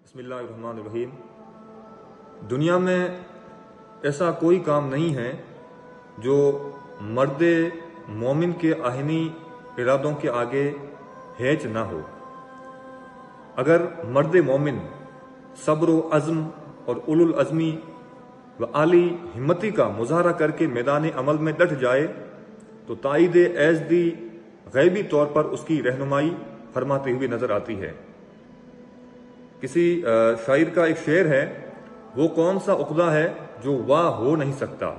बिस्मिल्लाहिर्रहमानिर्रहीम। दुनिया में ऐसा कोई काम नहीं है जो मर्द मोमिन के आहिनी इरादों के आगे हैच ना हो। अगर मर्द मोमिन सब्र व अज़्म और उलुल अज़मी व आली हिम्मती का मुजाहरा करके मैदान अमल में डट जाए तो ताईद एज़दी गैबी तौर पर उसकी रहनुमाई फरमाती हुई नजर आती है। किसी शायर का एक शेर है, वो कौन सा उक़दा है जो वाह हो नहीं सकता,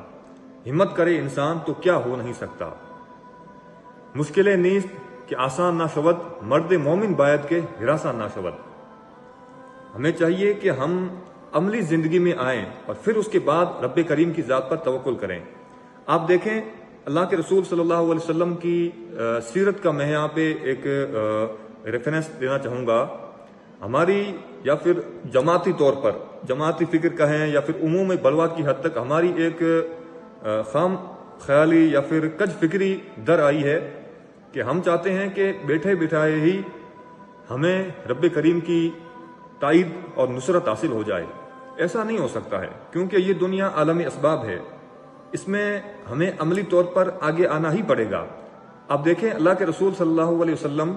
हिम्मत करे इंसान तो क्या हो नहीं सकता। मुश्किल नीस्त कि आसान ना शवद, मर्द मोमिन बायद के हिरासा ना शवद। हमें चाहिए कि हम अमली ज़िंदगी में आएँ और फिर उसके बाद रब्बे करीम की ज़ात पर तवक्कुल करें। आप देखें, अल्लाह के रसूल सल्लल्लाहु अलैहि वसल्लम की सीरत का मैं यहाँ पे एक रेफरेंस देना चाहूँगा। हमारी या फिर जमाती तौर पर, जमाती फिक्र कहें या फिर उमूम बलवा की हद तक हमारी एक खाम ख्याली या फिर कज फिक्री दर आई है कि हम चाहते हैं कि बैठे बिठाए ही हमें रब्बे करीम की ताईद और नुसरत हासिल हो जाए। ऐसा नहीं हो सकता है, क्योंकि ये दुनिया आलमी असबाब है, इसमें हमें अमली तौर पर आगे आना ही पड़ेगा। आप देखें, अल्लाह के रसूल सल्लल्लाहु अलैहि वसल्लम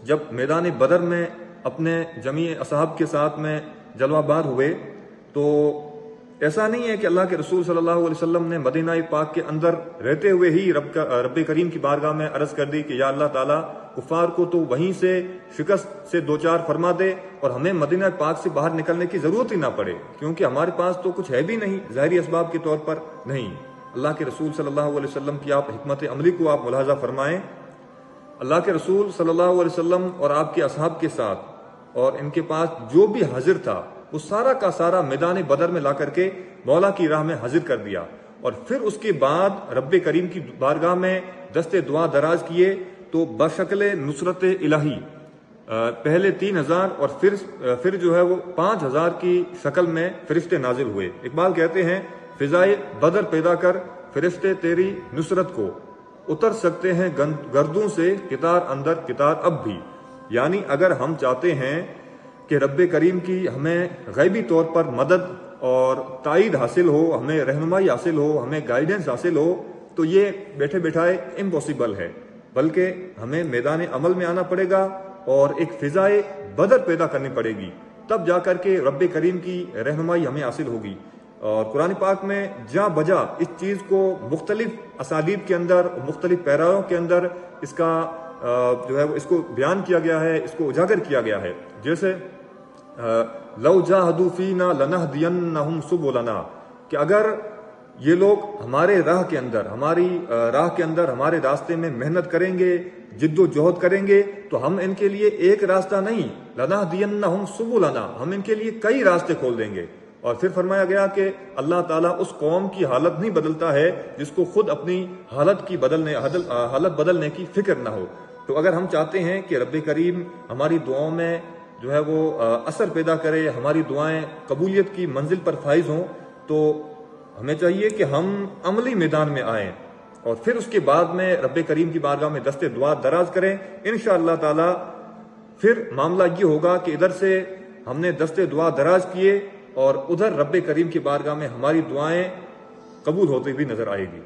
जब मैदान बदर में अपने जमी असहाब के साथ में जलवाबार हुए तो ऐसा नहीं है कि अल्लाह के रसूल सल्लल्लाहु अलैहि वसल्लम ने मदीना पाक के अंदर रहते हुए ही रब्बे करीम की बारगाह में अर्ज कर दी कि या अल्लाह ताला, कुफार को तो वहीं से शिकस्त से दो चार फरमा दे और हमें मदीना पाक से बाहर निकलने की जरूरत ही ना पड़े, क्योंकि हमारे पास तो कुछ है भी नहीं, ज़ाहिरी असबाब के तौर पर नहीं। अल्लाह के रसूल सल्लल्लाहु अलैहि वसल्लम की आप हिकमत अमली को आप मुलाहजा फरमाएं। अल्लाह के रसूल सल्लल्लाहु अलैहि वसल्लम और आपके असहाब के साथ और इनके पास जो भी हाजिर था वो सारा का सारा मैदान बदर में ला करके मौला की राह में हाजिर कर दिया और फिर उसके बाद रब्बे करीम की बारगाह में दस्ते दुआ दराज किए तो बशक्ल नुसरत इलाही पहले 3000 और फिर जो है वो 5000 की शक्ल में फरिश्ते नाजिल हुए। इकबाल कहते हैं, फिजाए बदर पैदा कर फरिश्ते तेरी नुसरत को, उतर सकते हैं गर्दों से कितार अंदर कितार अब भी। यानी अगर हम चाहते हैं कि रब्बे करीम की हमें गैबी तौर पर मदद और ताईद हासिल हो, हमें रहनुमाई हासिल हो, हमें गाइडेंस हासिल हो, तो ये बैठे बैठाए इम्पॉसिबल है, बल्कि हमें मैदान अमल में आना पड़ेगा और एक फिजाए बदर पैदा करनी पड़ेगी, तब जाकर के रब्बे करीम की रहनुमाई हमें हासिल होगी। और कुरान पाक में जा बजा इस चीज़ को मुख्तलिफ असालीब के अंदर, मुख्तलिफ पैराओं के अंदर इसका जो है वो इसको बयान किया गया है, इसको उजागर किया गया है। जैसे लौ जाहदू फीना लनहदियन्नहुम सुबुलना, कि अगर ये लोग हमारे राह के अंदर, हमारी राह के अंदर हमारे रास्ते में मेहनत करेंगे, जिद्दोजहद करेंगे, तो हम इनके लिए एक रास्ता नहीं, लनहदियन्नहुम सुबुलना, हम इनके लिए कई रास्ते खोल देंगे। और फिर फरमाया गया कि अल्लाह ताला उस कौम की हालत नहीं बदलता है जिसको खुद अपनी हालत बदलने की फिक्र ना हो। तो अगर हम चाहते हैं कि रब्बे करीम हमारी दुआओं में जो है वो असर पैदा करे, हमारी दुआएं कबूलियत की मंजिल पर फाइज हों, तो हमें चाहिए कि हम अमली मैदान में आएँ और फिर उसके बाद में रब्बे करीम की बारगाह में दस्ते दुआ दराज करें। इंशाअल्लाह ताला फिर मामला ये होगा कि इधर से हमने दस्ते दुआ दराज किए और उधर रब्बे करीम की बारगाह में हमारी दुआएं कबूल होती हुई नजर आएगी।